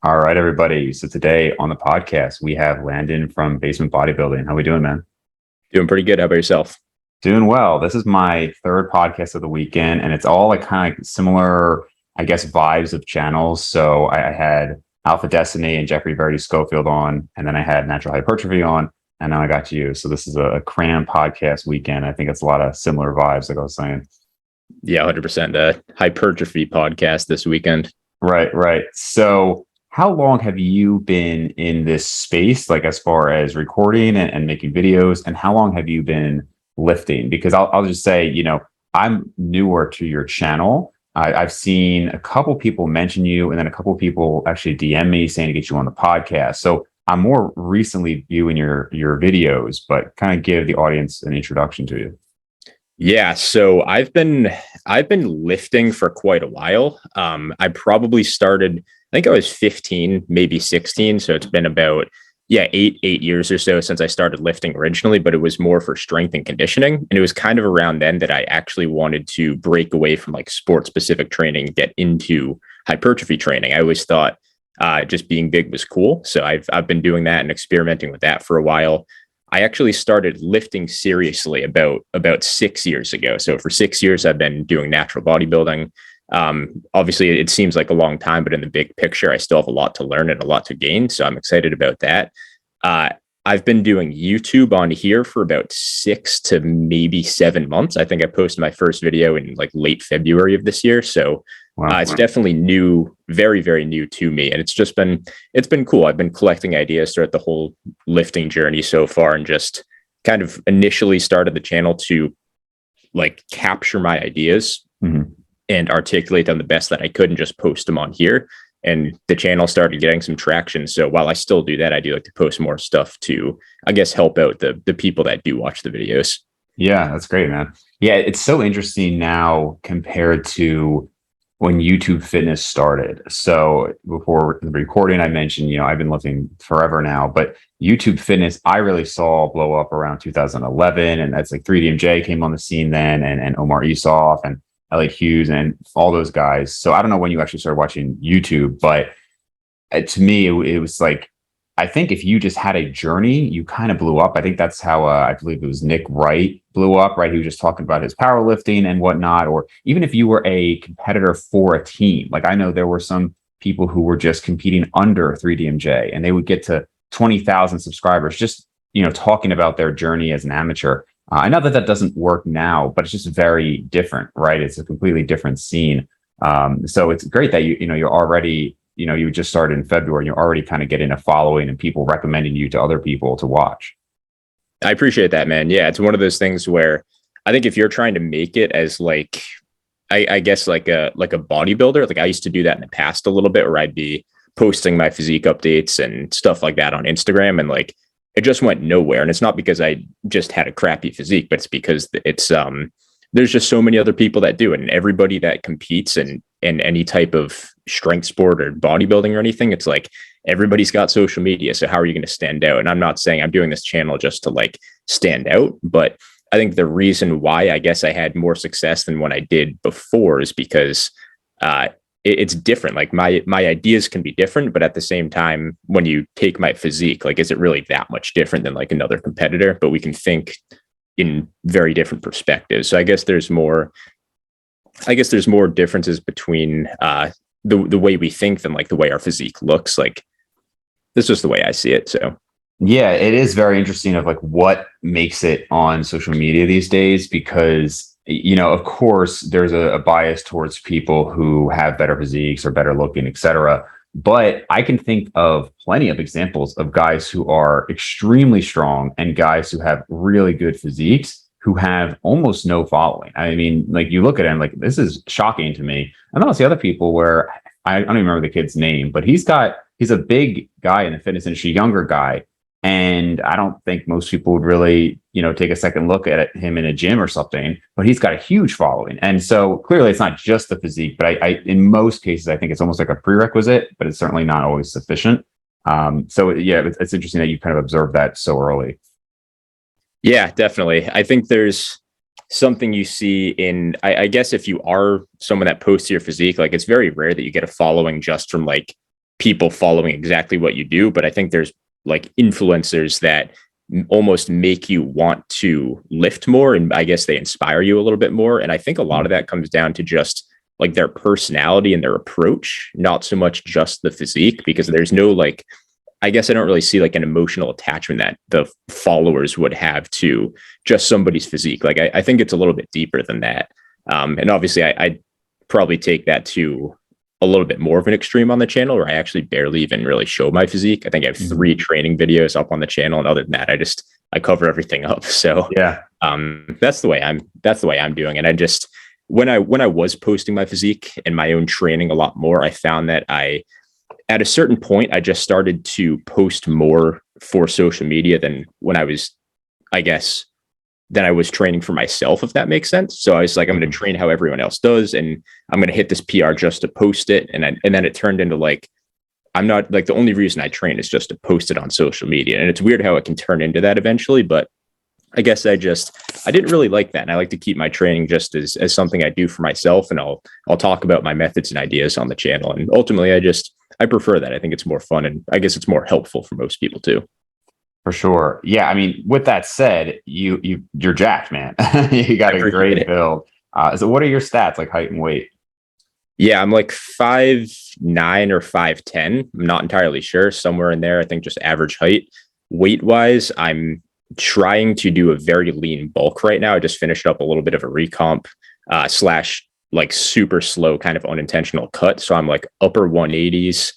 All right, everybody. So today on the podcast, we have Landon from Basement Bodybuilding. How we doing, man? Doing pretty good. How about yourself? Doing well. This is my third podcast of the weekend, and it's all like kind of similar, I guess, vibes of channels. So I had Alpha Destiny and Jeffrey Verdi Schofield on, and then I had Natural Hypertrophy on, and now I got you. So this is a cram podcast weekend. I think it's a lot of similar vibes, like I was saying. Yeah, 100%. The Hypertrophy podcast this weekend. Right, right. So how long have you been in this space, like as far as recording and making videos? And how long have you been lifting? Because I'll just say, I'm newer to your channel. I've seen a couple people mention you, and then a couple people actually DM me saying to get you on the podcast. So I'm more recently viewing your videos, but kind of give the audience an introduction to you. Yeah, so I've been lifting for quite a while. I probably started, I think I was 15, maybe 16. So it's been about eight years or so since I started lifting originally, but it was more for strength and conditioning. And it was kind of around then that I actually wanted to break away from like sport specific training, get into hypertrophy training. I always thought just being big was cool. So I've been doing that and experimenting with that for a while. I actually started lifting seriously about 6 years ago. So for 6 years, I've been doing natural bodybuilding. Obviously, it seems like a long time, but in the big picture, I still have a lot to learn and a lot to gain. So I'm excited about that. Uh, I've been doing YouTube on here for about 6 to maybe 7 months. I think I posted my first video in like late February of this year. So Wow. it's definitely new, very, very new to me. And it's been cool. I've been collecting ideas throughout the whole lifting journey so far, and just kind of initially started the channel to like capture my ideas Mhm. and articulate them the best that I could and just post them on here. And the channel started getting some traction. So while I still do that, I do like to post more stuff to, I guess, help out the people that do watch the videos. Yeah, that's great, man. Yeah, it's so interesting now compared to when YouTube fitness started. So before the recording, I mentioned, I've been lifting forever now, but YouTube fitness, I really saw blow up around 2011. And that's like 3DMJ came on the scene then, and Omar Esoff and Elliot Hughes and all those guys. So I don't know when you actually started watching YouTube, but to me, it was like, I think if you just had a journey, you kind of blew up. I think that's how I believe it was Nick Wright blew up, right? He was just talking about his powerlifting and whatnot. Or even if you were a competitor for a team, like I know there were some people who were just competing under 3DMJ and they would get to 20,000 subscribers, just, talking about their journey as an amateur. I know that that doesn't work now, but it's just very different, right? It's a completely different scene. So it's great that you're already, you just started in February and you're already kind of getting a following and people recommending you to other people to watch. I appreciate that, man. Yeah, it's one of those things where I think if you're trying to make it as like, I guess like a bodybuilder, like I used to do that in the past a little bit, where I'd be posting my physique updates and stuff like that on Instagram, and like it just went nowhere. And it's not because I just had a crappy physique, but it's because it's there's just so many other people that do it, and everybody that competes in any type of strength sport or bodybuilding or anything, it's like everybody's got social media. So how are you going to stand out? And I'm not saying I'm doing this channel just to like stand out, but I think the reason why I guess I had more success than when I did before is because it's different. Like my ideas can be different, but at the same time, when you take my physique, like, is it really that much different than like another competitor? But we can think in very different perspectives. So I guess there's more differences between the way we think than like the way our physique looks. Like, this is the way I see it. So Yeah, it is very interesting of like what makes it on social media these days, because of course there's a bias towards people who have better physiques or better looking, etc. But I can think of plenty of examples of guys who are extremely strong and guys who have really good physiques who have almost no following. I mean, like you look at him, like this is shocking to me. And then I'll see other people where I don't even remember the kid's name, but he's a big guy in the fitness industry, younger guy. And I don't think most people would really, take a second look at him in a gym or something, but he's got a huge following. And so clearly it's not just the physique, but I in most cases, I think it's almost like a prerequisite, but it's certainly not always sufficient. So yeah, it's interesting that you kind of observed that so early. yeah, definitely. I think there's something you see in, I guess if you are someone that posts your physique, like it's very rare that you get a following just from like people following exactly what you do, but I think there's like influencers that almost make you want to lift more, and I guess they inspire you a little bit more. And I think a lot of that comes down to just like their personality and their approach, not so much just the physique, because there's no like, I guess I don't really see like an emotional attachment that the followers would have to just somebody's physique. Like I think it's a little bit deeper than that. And obviously I probably take that to a little bit more of an extreme on the channel, where I actually barely even really show my physique. I think I have 3 training videos up on the channel, and other than that, I cover everything up. So Yeah. that's the way I'm doing. And I just, when I was posting my physique and my own training a lot more, I found that at a certain point, I just started to post more for social media than when I was, I guess, than I was training for myself, if that makes sense. So I was like, I'm going to train how everyone else does, and I'm going to hit this PR just to post it. And then it turned into like, I'm not like, the only reason I train is just to post it on social media. And it's weird how it can turn into that eventually, but I guess I didn't really like that. And I like to keep my training just as something I do for myself. And I'll talk about my methods and ideas on the channel. And ultimately I prefer that. I think it's more fun, and I guess it's more helpful for most people too. For sure. Yeah. I mean, with that said, you're jacked, man. You got a great build. So what are your stats, like height and weight? Yeah, I'm like 5'9" or 5'10". I'm not entirely sure. Somewhere in there, I think just average height. Weight wise, I'm trying to do a very lean bulk right now. I just finished up a little bit of a recomp slash like super slow kind of unintentional cut. So I'm like upper 180s.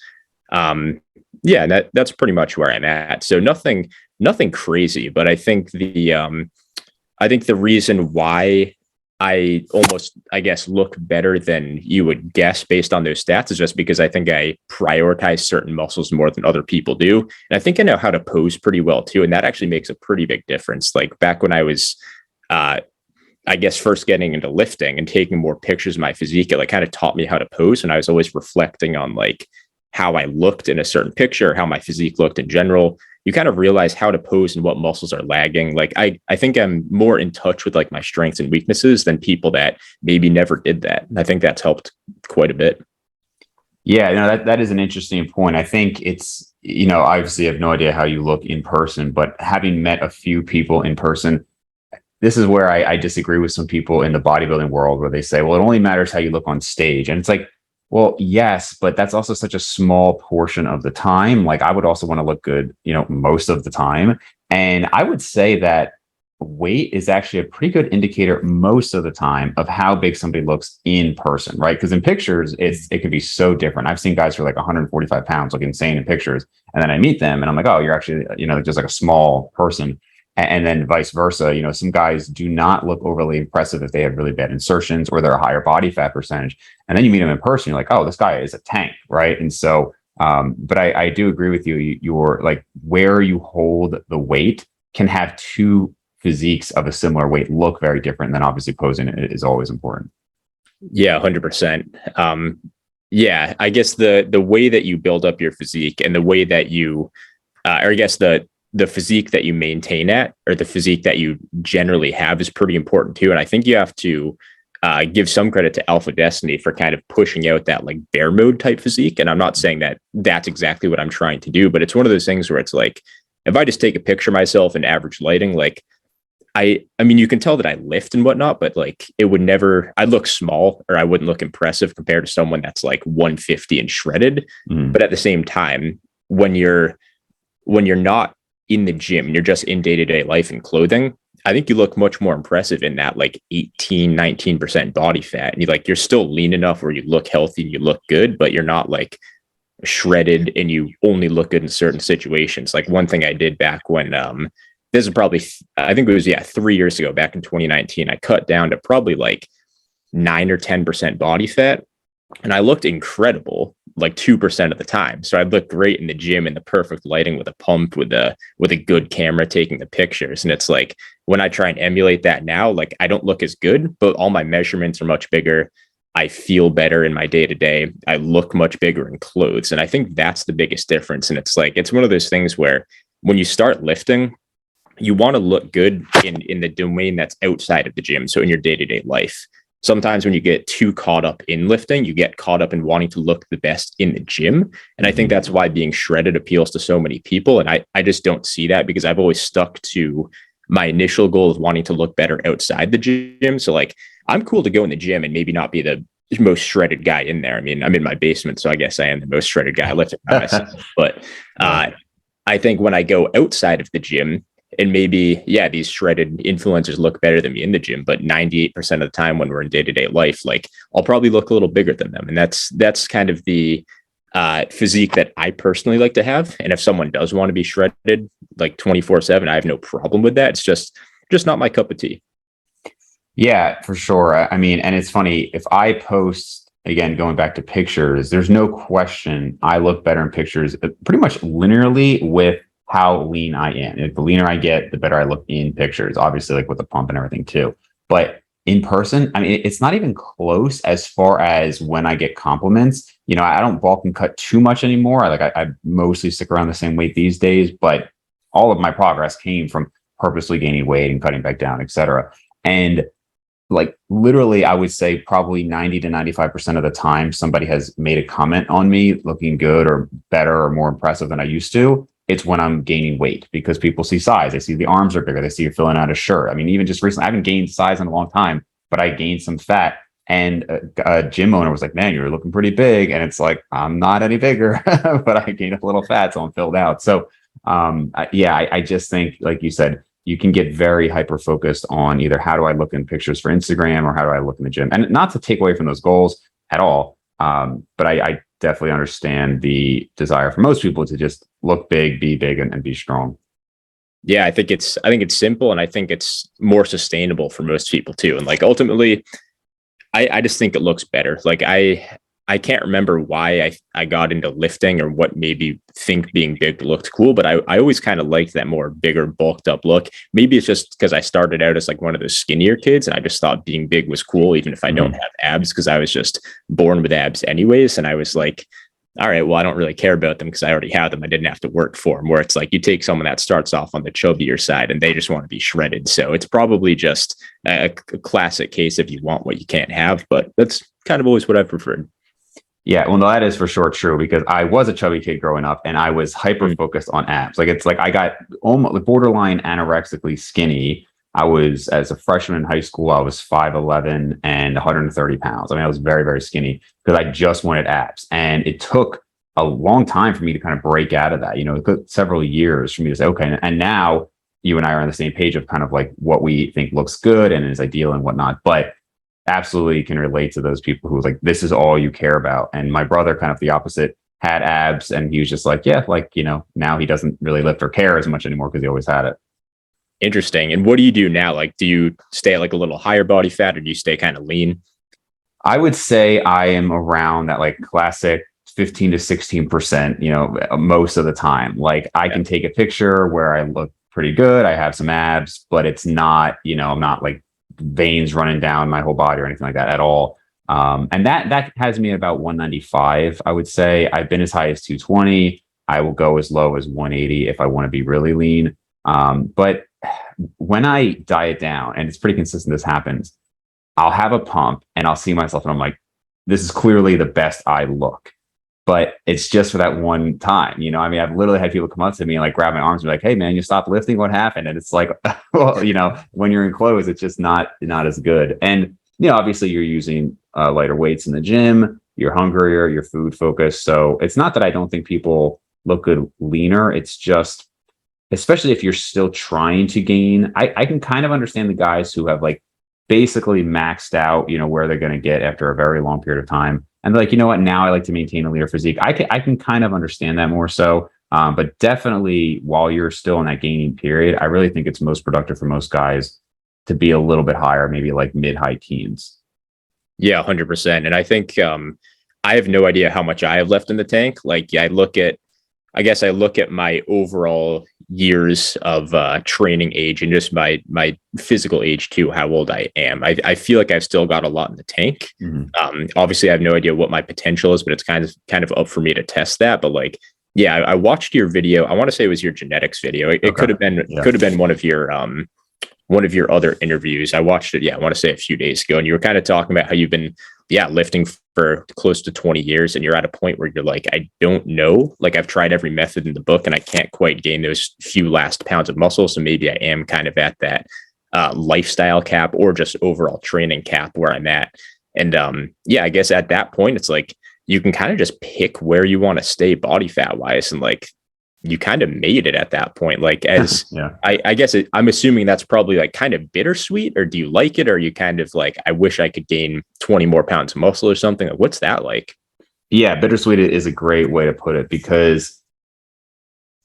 Yeah, that's pretty much where I'm at. So nothing crazy, but I think the reason why I almost, I guess, look better than you would guess based on those stats is just because I think I prioritize certain muscles more than other people do. And I think I know how to pose pretty well too. And that actually makes a pretty big difference. Like back when I was, I guess, first getting into lifting and taking more pictures of my physique, it like kind of taught me how to pose. And I was always reflecting on like how I looked in a certain picture, how my physique looked in general. You kind of realize how to pose and what muscles are lagging. Like I think I'm more in touch with like my strengths and weaknesses than people that maybe never did that. And I think that's helped quite a bit. Yeah, that is an interesting point. I think it's, obviously I have no idea how you look in person, but having met a few people in person, this is where I disagree with some people in the bodybuilding world, where they say, well, it only matters how you look on stage. And it's like, well, yes, but that's also such a small portion of the time. Like I would also want to look good, most of the time. And I would say that weight is actually a pretty good indicator most of the time of how big somebody looks in person, right? Because in pictures, it can be so different. I've seen guys who are like 145 pounds look insane in pictures. And then I meet them and I'm like, oh, you're actually, just like a small person. And then vice versa, some guys do not look overly impressive if they have really bad insertions or they're a higher body fat percentage. And then you meet them in person, you're like, oh, this guy is a tank, right? And so, but I do agree with you. You're like, where you hold the weight can have two physiques of a similar weight look very different. Then obviously posing is always important. Yeah, 100%. Yeah, I guess the way that you build up your physique and the way that you, or I guess the physique that you maintain at, or the physique that you generally have, is pretty important too. And I think you have to give some credit to Alpha Destiny for kind of pushing out that like bear mode type physique. And I'm not saying that that's exactly what I'm trying to do, but it's one of those things where it's like, if I just take a picture of myself in average lighting, like I mean, you can tell that I lift and whatnot, but like I'd look small, or I wouldn't look impressive compared to someone that's like 150 and shredded. But at the same time, when you're not in the gym and you're just in day-to-day life and clothing, I think you look much more impressive in that like 19% body fat. And you're still lean enough where you look healthy and you look good, but you're not like shredded and you only look good in certain situations. Like one thing I did back when, this is probably, I think it was, 3 years ago, back in 2019, I cut down to probably like 9 or 10% body fat. And I looked incredible like 2% of the time. So I'd look great in the gym in the perfect lighting with a pump, with a good camera taking the pictures. And it's like, when I try and emulate that now, like I don't look as good, but all my measurements are much bigger. I feel better in my day to day. I look much bigger in clothes. And I think that's the biggest difference. And it's like, it's one of those things where when you start lifting, you want to look good in the domain that's outside of the gym. So in your day-to-day life. sometimes when you get too caught up in lifting, you get caught up in wanting to look the best in the gym. And I think that's why being shredded appeals to so many people. And I just don't see that, because I've always stuck to my initial goal of wanting to look better outside the gym. So like, I'm cool to go in the gym and maybe not be the most shredded guy in there. I mean, I'm in my basement, so I guess I am the most shredded guy lifting by myself. But I think when I go outside of the gym, and maybe, yeah, these shredded influencers look better than me in the gym, but 98% of the time when we're in day-to-day life, like, I'll probably look a little bigger than them. And that's kind of the physique that I personally like to have. And if someone does want to be shredded like 24/7, I have no problem with that. It's just not my cup of tea. Yeah, for sure. I mean, and it's funny, if I post, again, going back to pictures, there's no question I look better in pictures pretty much linearly with how lean I am. If the leaner I get, the better I look in pictures, obviously, like with the pump and everything too. But in person, I mean, it's not even close as far as when I get compliments. You know, I don't bulk and cut too much anymore. I mostly stick around the same weight these days, but all of my progress came from purposely gaining weight and cutting back down, et cetera. And like literally, I would say probably 90 to 95% of the time somebody has made a comment on me looking good or better or more impressive than I used to. It's when I'm gaining weight, because people see size. They see the arms are bigger. They see you filling out a shirt. I mean, even just recently, I haven't gained size in a long time, but I gained some fat. And a gym owner was like, man, you're looking pretty big. And it's like, I'm not any bigger, but I gained a little fat, so I'm filled out. So I just think, like you said, you can get very hyper focused on either how do I look in pictures for Instagram or how do I look in the gym, and not to take away from those goals at all. But I definitely understand the desire for most people to just look big, be big, and be strong. Yeah, I think it's simple, and I think it's more sustainable for most people too. And like, ultimately, I just think it looks better. Like, I can't remember why I got into lifting or what made me think being big looked cool, but I always kind of liked that more bigger, bulked up look. Maybe it's just because I started out as like one of those skinnier kids, and I just thought being big was cool, even if I don't have abs, because I was just born with abs anyways. And I was like, all right, well, I don't really care about them because I already have them. I didn't have to work for them. Where it's like, you take someone that starts off on the chubbier side and they just want to be shredded. So it's probably just a classic case of you want what you can't have, but that's kind of always what I've preferred. Yeah, well, no, that is for sure true, because I was a chubby kid growing up and I was hyper focused on abs. Like, it's like I got almost borderline anorexically skinny. I was, as a freshman in high school, I was 5'11" and 130 pounds. I mean, I was very, very skinny because I just wanted abs. And it took a long time for me to kind of break out of that. You know, it took several years for me to say, okay. And now you and I are on the same page of kind of like what we think looks good and is ideal and whatnot. But absolutely can relate to those people who was like, this is all you care about. And my brother, kind of the opposite, had abs, and he was just like, yeah, like, you know, now he doesn't really lift or care as much anymore because he always had it. Interesting. And what do you do now? Like, do you stay at like a little higher body fat, or do you stay kind of lean? I would say I am around that like classic 15 to 16%, you know, most of the time. Like, I can take a picture where I look pretty good, I have some abs, but it's not, you know, I'm not like veins running down my whole body or anything like that at all. And that has me at about 195. I would say I've been as high as 220. I will go as low as 180 if I want to be really lean. But when I diet down, and it's pretty consistent, this happens, I'll have a pump and I'll see myself and I'm like, this is clearly the best I look. But it's just for that one time, you know. I mean, I've literally had people come up to me and like grab my arms and be like, "Hey, man, you stopped lifting. What happened?" And it's like, well, you know, when you're in clothes, it's just not as good. And you know, obviously, you're using lighter weights in the gym. You're hungrier. You're food focused. So it's not that I don't think people look good leaner. It's just, especially if you're still trying to gain, I can kind of understand the guys who have like basically maxed out, you know, where they're going to get after a very long period of time. And they're like, you know what, now I like to maintain a leaner physique. I can kind of understand that more so. But definitely while you're still in that gaining period, I really think it's most productive for most guys to be a little bit higher, maybe like mid-high teens. Yeah, 100%. And I think I have no idea how much I have left in the tank. Like, yeah, I guess I look at my overall years of training age and just my physical age too, how old I am. I feel like I've still got a lot in the tank. Obviously, I have no idea what my potential is, but it's kind of up for me to test that. But like, yeah, I watched your video. I want to say it was your genetics video. It could have been one of your one of your other interviews. I watched it, I want to say a few days ago, and you were kind of talking about how you've been, lifting for close to 20 years, and you're at a point where you're like, I don't know, like I've tried every method in the book, and I can't quite gain those few last pounds of muscle. So maybe I am kind of at that lifestyle cap or just overall training cap where I'm at. And I guess at that point, it's like you can kind of just pick where you want to stay body fat wise, and like you kind of made it at that point. Like as I guess I'm assuming that's probably like kind of bittersweet, or do you like it? Or are you kind of like, I wish I could gain 20 more pounds of muscle or something? Like, what's that like? Yeah, bittersweet is a great way to put it, because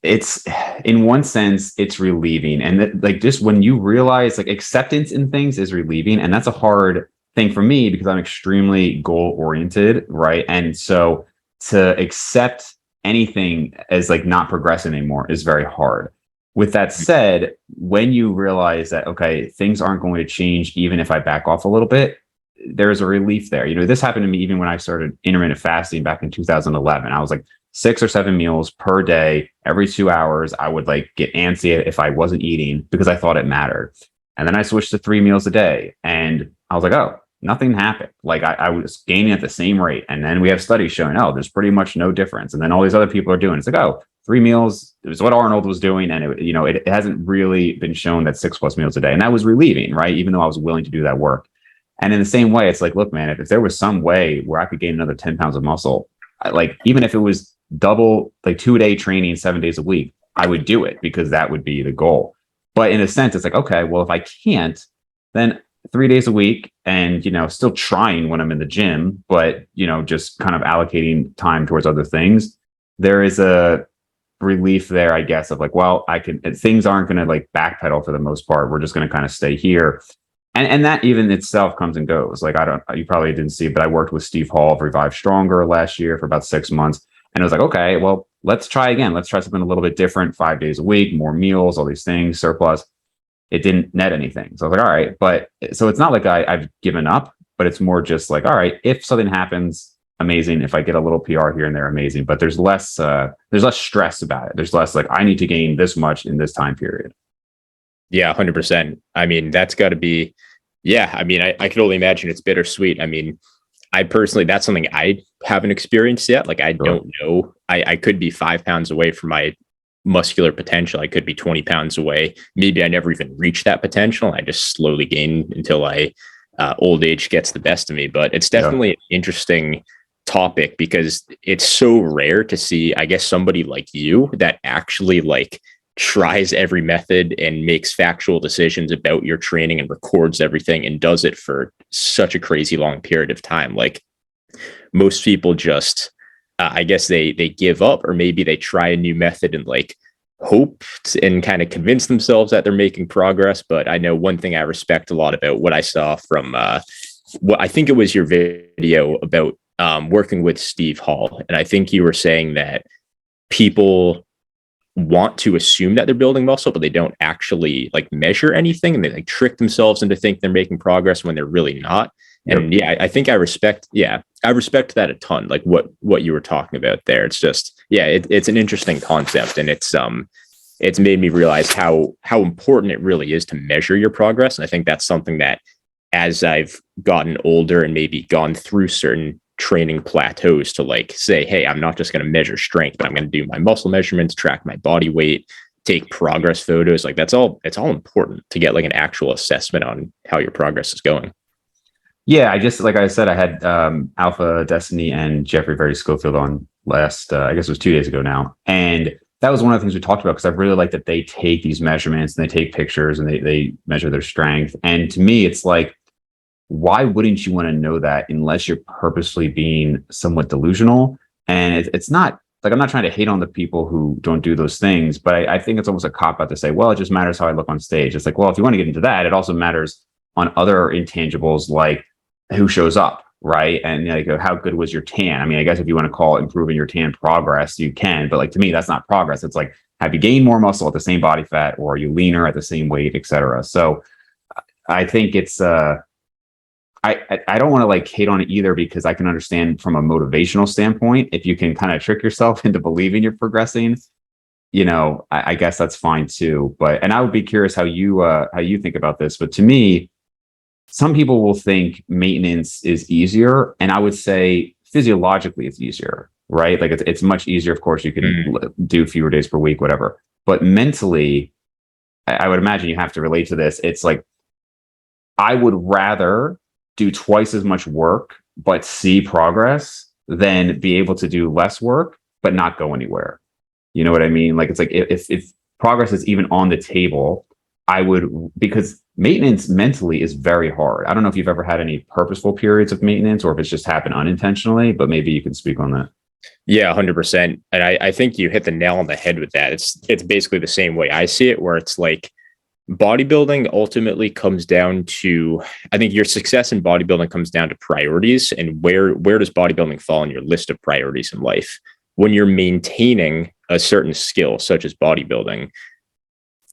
it's, in one sense, it's relieving. And that, like, just when you realize like acceptance in things is relieving, and that's a hard thing for me because I'm extremely goal oriented, right? And so to accept anything as like not progressing anymore is very hard. With that said, when you realize that, okay, things aren't going to change even if I back off a little bit, there's a relief there. This happened to me even when I started intermittent fasting back in 2011. I was like 6 or 7 meals per day, every 2 hours. I would like get antsy if I wasn't eating because I thought it mattered. And then I switched to 3 meals a day, and I was like, oh, nothing happened. Like I was gaining at the same rate. And then we have studies showing, oh, there's pretty much no difference. And then all these other people are doing, it's like, oh, 3 meals, it was what Arnold was doing. And it hasn't really been shown that 6+ meals a day. And that was relieving, right? Even though I was willing to do that work. And in the same way, it's like, look, man, if there was some way where I could gain another 10 pounds of muscle, like even if it was double, like 2-day training 7 days a week, I would do it because that would be the goal. But in a sense, it's like, okay, well, if I can't, then 3 days a week and, still trying when I'm in the gym, but, just kind of allocating time towards other things. There is a relief there, I guess, of like, well, things aren't going to like backpedal for the most part. We're just going to kind of stay here. And that even itself comes and goes. Like, you probably didn't see, but I worked with Steve Hall of Revive Stronger last year for about 6 months. And it was like, okay, well, let's try again. Let's try something a little bit different, 5 days a week, more meals, all these things, surplus. It didn't net anything. So I was like, all right. But so it's not like I've given up, but it's more just like, all right, if something happens, amazing. If I get a little PR here and there, amazing. But there's less stress about it. There's less like, I need to gain this much in this time period. Yeah, 100%. I mean, that's got to be, I mean, I could only imagine it's bittersweet. I mean, I personally, that's something I haven't experienced yet. Like, I don't know. I could be 5 pounds away from my muscular potential. I could be 20 pounds away. Maybe I never even reach that potential. I just slowly gain until old age gets the best of me. But it's definitely an interesting topic because it's so rare to see, I guess, somebody like you that actually like tries every method and makes factual decisions about your training and records everything and does it for such a crazy long period of time. Like most people just, I guess they give up, or maybe they try a new method and like hope and kind of convince themselves that they're making progress. But I know one thing I respect a lot about what I saw from what I think it was your video about working with Steve Hall. And I think you were saying that people want to assume that they're building muscle, but they don't actually like measure anything, and they like trick themselves into think they're making progress when they're really not. And I think I respect that a ton, like what you were talking about there. It's just, it's an interesting concept, and it's made me realize how important it really is to measure your progress. And I think that's something that as I've gotten older and maybe gone through certain training plateaus to like say, hey, I'm not just going to measure strength, but I'm going to do my muscle measurements, track my body weight, take progress photos. Like it's all important to get like an actual assessment on how your progress is going. Yeah, like I said, I had Alpha Destiny and Jeffrey Very Schofield on last, I guess it was 2 days ago now. And that was one of the things we talked about, because I really like that they take these measurements and they take pictures and they measure their strength. And to me, it's like, why wouldn't you want to know that unless you're purposely being somewhat delusional? And it's not like, I'm not trying to hate on the people who don't do those things, but I think it's almost a cop out to say, well, it just matters how I look on stage. It's like, well, if you want to get into that, it also matters on other intangibles like who shows up, right? And like, how good was your tan? I mean, I guess if you want to call improving your tan progress, you can, but like, to me, that's not progress. It's like, have you gained more muscle at the same body fat, or are you leaner at the same weight, et cetera? So I think it's, I don't want to like hate on it either, because I can understand from a motivational standpoint, if you can kind of trick yourself into believing you're progressing, I guess that's fine too. But, and I would be curious how you think about this. But to me, some people will think maintenance is easier. And I would say physiologically it's easier, right? Like it's much easier. Of course, you can do fewer days per week, whatever. But mentally, I would imagine you have to relate to this. It's like, I would rather do twice as much work, but see progress than be able to do less work, but not go anywhere. You know what I mean? Like, it's like if progress is even on the table, I would, because maintenance mentally is very hard. I don't know if you've ever had any purposeful periods of maintenance or if it's just happened unintentionally, but maybe you can speak on that. Yeah, 100%. And I think you hit the nail on the head with that. It's basically the same way I see it, where it's like bodybuilding ultimately comes down to, I think your success in bodybuilding comes down to priorities, and where does bodybuilding fall on your list of priorities in life? When you're maintaining a certain skill, such as bodybuilding,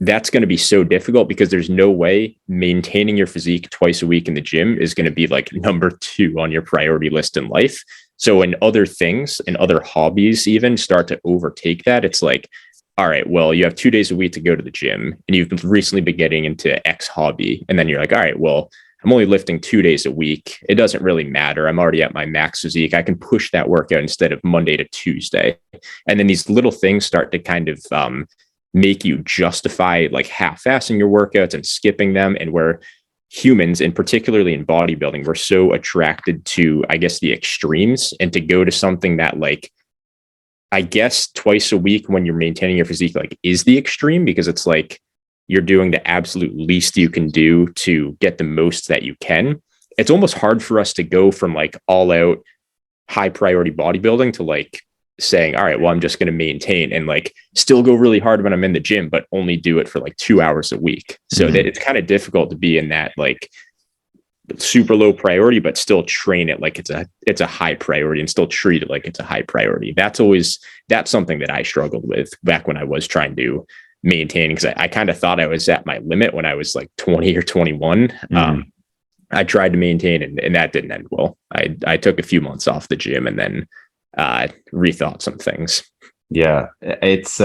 that's going to be so difficult because there's no way maintaining your physique twice a week in the gym is going to be like number 2 on your priority list in life. So when other things and other hobbies even start to overtake that, it's like, all right, well, you have 2 days a week to go to the gym and you've recently been getting into X hobby. And then you're like, all right, well, I'm only lifting 2 days a week. It doesn't really matter. I'm already at my max physique. I can push that workout instead of Monday to Tuesday. And then these little things start to kind of make you justify like half-assing your workouts and skipping them. And where humans, and particularly in bodybuilding, we're so attracted to, I guess, the extremes, and to go to something that, like, I guess twice a week when you're maintaining your physique, like, is the extreme, because it's like you're doing the absolute least you can do to get the most that you can. It's almost hard for us to go from like all out high priority bodybuilding to like saying, all right, well, I'm just going to maintain and like still go really hard when I'm in the gym, but only do it for like 2 hours a week. So that it's kind of difficult to be in that like super low priority, but still train it like it's a high priority and still treat it like it's a high priority. That's something that I struggled with back when I was trying to maintain, because I kind of thought I was at my limit when I was like 20 or 21. I tried to maintain and that didn't end well. I took a few months off the gym and then rethought some things. Yeah, it's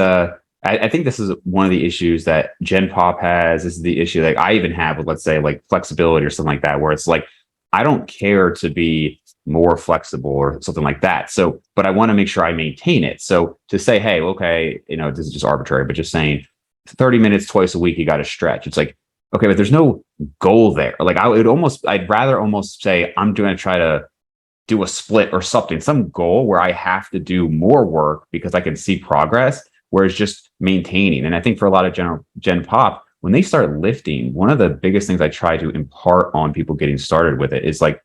I think this is one of the issues that Gen Pop has. This is the issue that I even have with, let's say, like flexibility or something like that, where it's like, I don't care to be more flexible or something like that. So, but I want to make sure I maintain it. So to say, hey, okay, this is just arbitrary, but just saying 30 minutes twice a week, you got to stretch. It's like, okay, but there's no goal there. Like I'd rather almost say I'm going to try to do a split or something, some goal where I have to do more work because I can see progress, whereas just maintaining. And I think for a lot of Gen Pop, when they start lifting, one of the biggest things I try to impart on people getting started with it is like,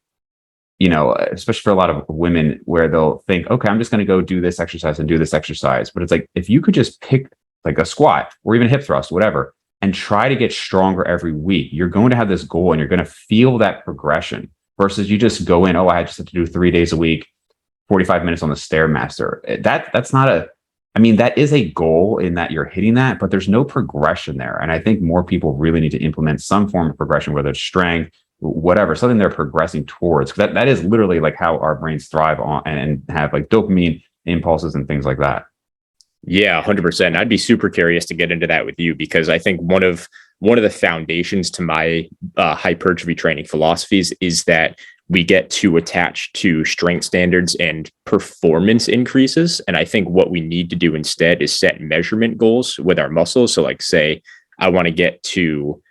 especially for a lot of women, where they'll think, okay, I'm just going to go do this exercise and do this exercise. But it's like, if you could just pick like a squat or even hip thrust, whatever, and try to get stronger every week, you're going to have this goal and you're going to feel that progression. Versus you just go in, I just have to do 3 days a week, 45 minutes on the Stairmaster. That's not that is a goal in that you're hitting that, but there's no progression there. And I think more people really need to implement some form of progression, whether it's strength, whatever, something they're progressing towards. Because that is literally like how our brains thrive on and have like dopamine impulses and things like that. Yeah, 100%. I'd be super curious to get into that with you, because I think one of the foundations to my hypertrophy training philosophies is that we get too attached to strength standards and performance increases. And I think what we need to do instead is set measurement goals with our muscles. So like, say, I want to get to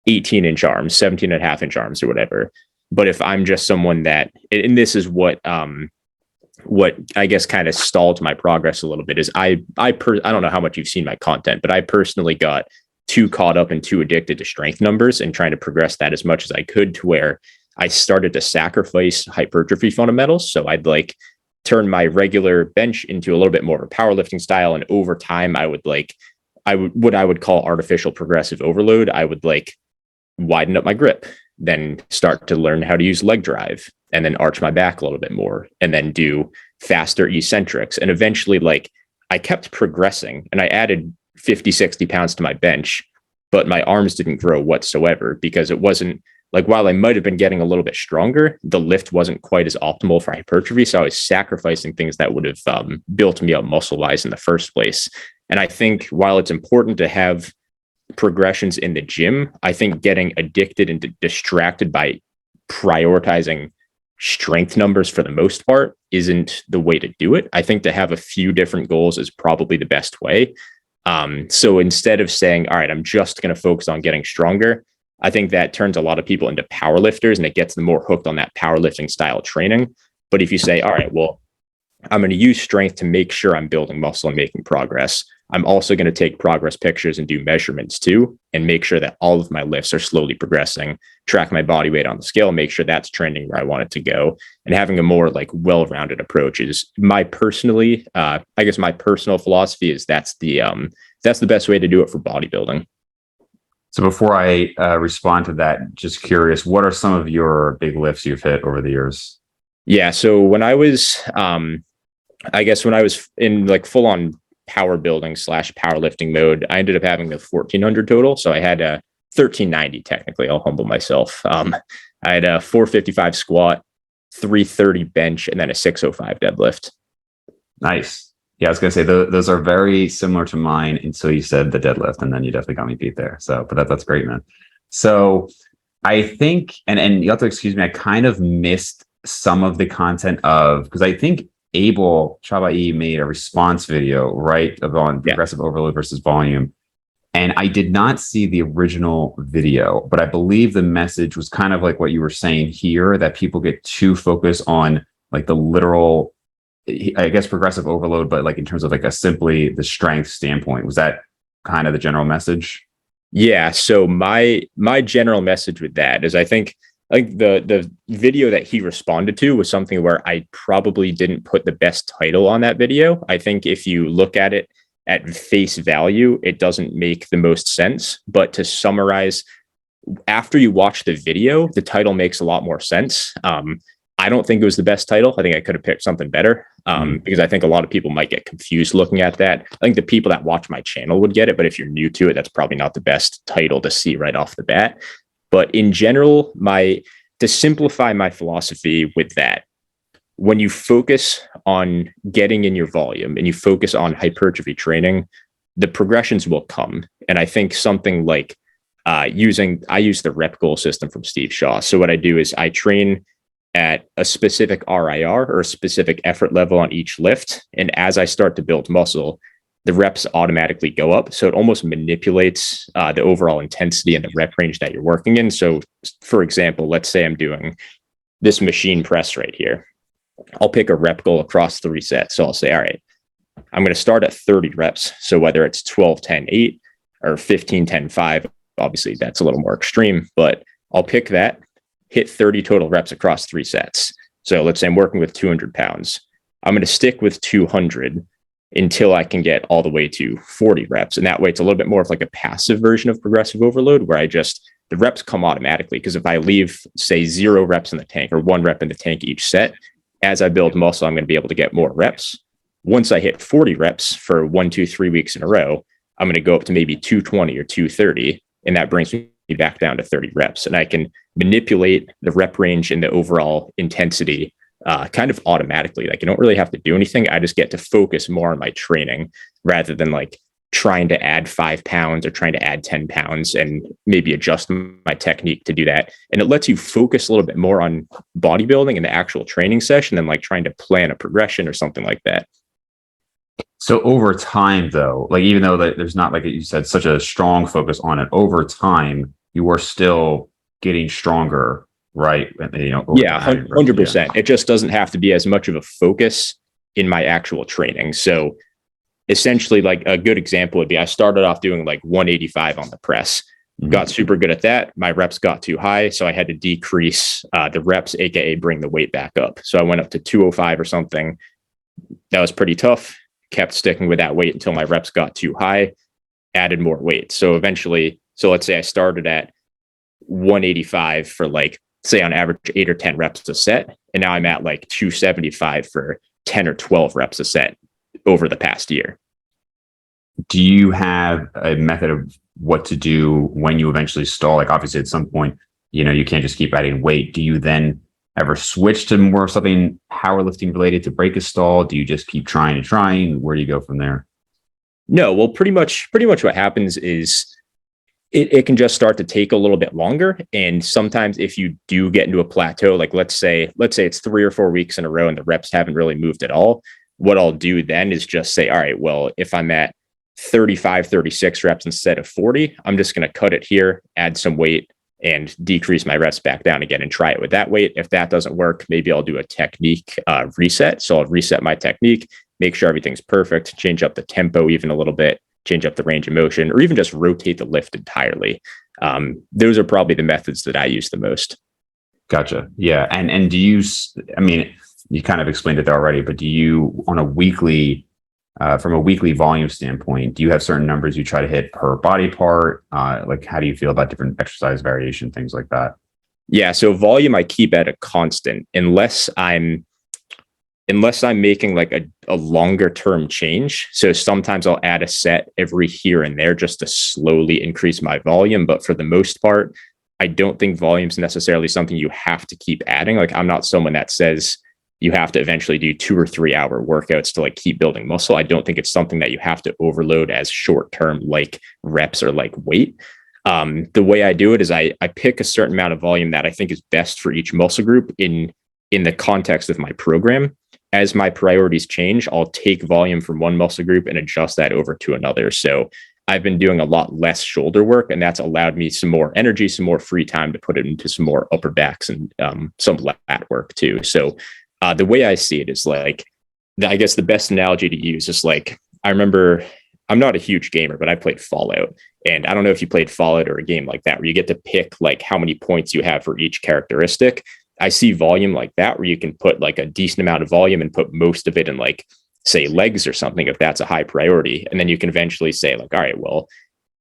18-inch arms, 17.5-inch arms or whatever. But if I'm just someone that, and this is what I guess kind of stalled my progress a little bit, is I don't know how much you've seen my content, but I personally got too caught up and too addicted to strength numbers and trying to progress that as much as I could, to where I started to sacrifice hypertrophy fundamentals. So I'd like turn my regular bench into a little bit more of a powerlifting style. And over time, I would what I would call artificial progressive overload. I would like widen up my grip, then start to learn how to use leg drive, and then arch my back a little bit more, and then do faster eccentrics. And eventually, like, I kept progressing and I added 50, 60 pounds to my bench, but my arms didn't grow whatsoever, because it wasn't like, while I might have been getting a little bit stronger, the lift wasn't quite as optimal for hypertrophy. So I was sacrificing things that would have built me up muscle wise in the first place. And I think while it's important to have progressions in the gym, I think getting addicted and distracted by prioritizing strength numbers for the most part isn't the way to do it. I think to have a few different goals is probably the best way. So instead of saying, all right, I'm just going to focus on getting stronger, I think that turns a lot of people into powerlifters and it gets them more hooked on that powerlifting style training. But if you say, all right, well, I'm going to use strength to make sure I'm building muscle and making progress. I'm also going to take progress pictures and do measurements too, and make sure that all of my lifts are slowly progressing, track my body weight on the scale, make sure that's trending where I want it to go. And having a more like well-rounded approach is my personal philosophy is that's the best way to do it for bodybuilding. So before I respond to that, just curious, what are some of your big lifts you've hit over the years? Yeah. So when I was, when I was in like full on power building / powerlifting mode, I ended up having a 1400 total. So I had a 1390 technically. I'll humble myself. I had a 455 squat, 330 bench, and then a 605 deadlift. Nice. Yeah, I was gonna say those are very similar to mine until you said the deadlift, and then you definitely got me beat there. So, but that's great, man. So I think, and you have to excuse me, I kind of missed some of the content of, because I think Abel Chabai made a response video, right, on progressive overload versus volume. And I did not see the original video, but I believe the message was kind of like what you were saying here, that people get too focused on like the literal, I guess, progressive overload, but like in terms of like simply the strength standpoint. Was that kind of the general message? Yeah. So my general message with that is I think the video that he responded to was something where I probably didn't put the best title on that video. I think if you look at it at face value, it doesn't make the most sense. But to summarize, after you watch the video, the title makes a lot more sense. I don't think it was the best title. I think I could have picked something better because I think a lot of people might get confused looking at that. I think the people that watch my channel would get it, but if you're new to it, that's probably not the best title to see right off the bat. But in general, to simplify my philosophy with that, when you focus on getting in your volume and you focus on hypertrophy training, the progressions will come. And I think something like I use the rep goal system from Steve Shaw. So what I do is I train at a specific RIR or a specific effort level on each lift. And as I start to build muscle, the reps automatically go up. So it almost manipulates the overall intensity and the rep range that you're working in. So for example, let's say I'm doing this machine press right here. I'll pick a rep goal across 3 sets. So I'll say, all right, I'm going to start at 30 reps. So whether it's 12, 10, 8 or 15, 10, 5, obviously that's a little more extreme, but I'll pick that, hit 30 total reps across 3 sets. So let's say I'm working with 200 pounds. I'm going to stick with 200 until I can get all the way to 40 reps. And that way it's a little bit more of like a passive version of progressive overload where the reps come automatically. Because if I leave, say, 0 reps in the tank or 1 rep in the tank each set, as I build muscle, I'm going to be able to get more reps. Once I hit 40 reps for 1, 2, 3 weeks in a row, I'm going to go up to maybe 220 or 230. And that brings me back down to 30 reps. And I can manipulate the rep range and the overall intensity kind of automatically. Like, you don't really have to do anything. I just get to focus more on my training rather than like trying to add 5 pounds or trying to add 10 pounds and maybe adjust my technique to do that. And it lets you focus a little bit more on bodybuilding in the actual training session than like trying to plan a progression or something like that. So over time, though, like even though there's not, like you said, such a strong focus on it, over time, you are still getting stronger, right? Yeah, 100%. Yeah. It just doesn't have to be as much of a focus in my actual training. So essentially, like a good example would be I started off doing like 185 on the press, got super good at that. My reps got too high, so I had to decrease the reps, aka bring the weight back up. So I went up to 205 or something. That was pretty tough. Kept sticking with that weight until my reps got too high, added more weight. So eventually, let's say I started at 185 for like, say on average 8 or 10 reps a set. And now I'm at like 275 for 10 or 12 reps a set over the past year. Do you have a method of what to do when you eventually stall? Like obviously at some point, you can't just keep adding weight. Do you then ever switch to more something powerlifting related to break a stall? Do you just keep trying and trying? Where do you go from there? No, well, pretty much what happens is it can just start to take a little bit longer. And sometimes if you do get into a plateau, like let's say it's 3 or 4 weeks in a row and the reps haven't really moved at all, what I'll do then is just say, all right, well, if I'm at 35, 36 reps instead of 40, I'm just going to cut it here, add some weight, and decrease my reps back down again and try it with that weight. If that doesn't work, maybe I'll do a technique reset. So I'll reset my technique, make sure everything's perfect, change up the tempo even a little bit, change up the range of motion, or even just rotate the lift entirely. Those are probably the methods that I use the most. Gotcha. Yeah. And do you, I mean, you kind of explained it there already, but do you on a weekly, from a weekly volume standpoint, do you have certain numbers you try to hit per body part? Like, how do you feel about different exercise variation, things like that? Yeah. So volume, I keep at a constant unless I'm making like a longer term change. So sometimes I'll add a set every here and there just to slowly increase my volume. But for the most part, I don't think volume is necessarily something you have to keep adding. Like I'm not someone that says you have to eventually do 2 or 3 hour workouts to like keep building muscle. I don't think it's something that you have to overload as short term, like reps or like weight. The way I do it is I pick a certain amount of volume that I think is best for each muscle group in the context of my program. As my priorities change, I'll take volume from one muscle group and adjust that over to another. So I've been doing a lot less shoulder work, and that's allowed me some more energy, some more free time to put it into some more upper backs and some lat work too. So the way I see it is like, I guess the best analogy to use is like, I remember I'm not a huge gamer, but I played Fallout. And I don't know if you played Fallout or a game like that, where you get to pick like how many points you have for each characteristic. I see volume like that, where you can put like a decent amount of volume and put most of it in like, say, legs or something, if that's a high priority. And then you can eventually say like, all right, well,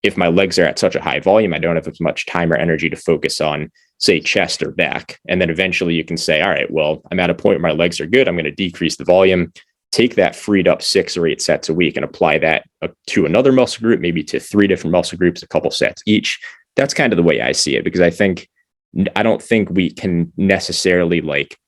if my legs are at such a high volume, I don't have as much time or energy to focus on, say, chest or back. And then eventually you can say, all right, well, I'm at a point where my legs are good. I'm going to decrease the volume, take that freed up 6 or 8 sets a week and apply that to another muscle group, maybe to 3 different muscle groups, a couple sets each. That's kind of the way I see it, because I don't think we can necessarily like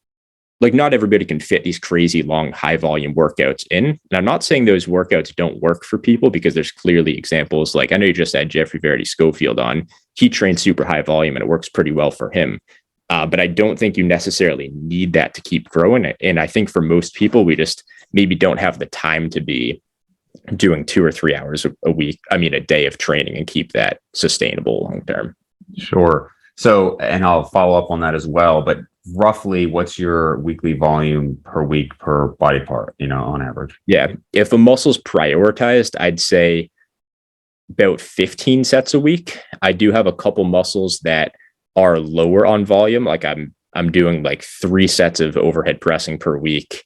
not everybody can fit these crazy long, high volume workouts in. And I'm not saying those workouts don't work for people, because there's clearly examples. Like I know you just had Jeffrey Verity Schofield on. He trains super high volume and it works pretty well for him. But I don't think you necessarily need that to keep growing it. And I think for most people, we just maybe don't have the time to be doing 2 or 3 hours a week. I mean, a day of training and keep that sustainable long term. Sure. So, and I'll follow up on that as well, but roughly what's your weekly volume per week per body part, on average? Yeah. If a muscle's prioritized, I'd say about 15 sets a week. I do have a couple muscles that are lower on volume. Like I'm doing like 3 sets of overhead pressing per week,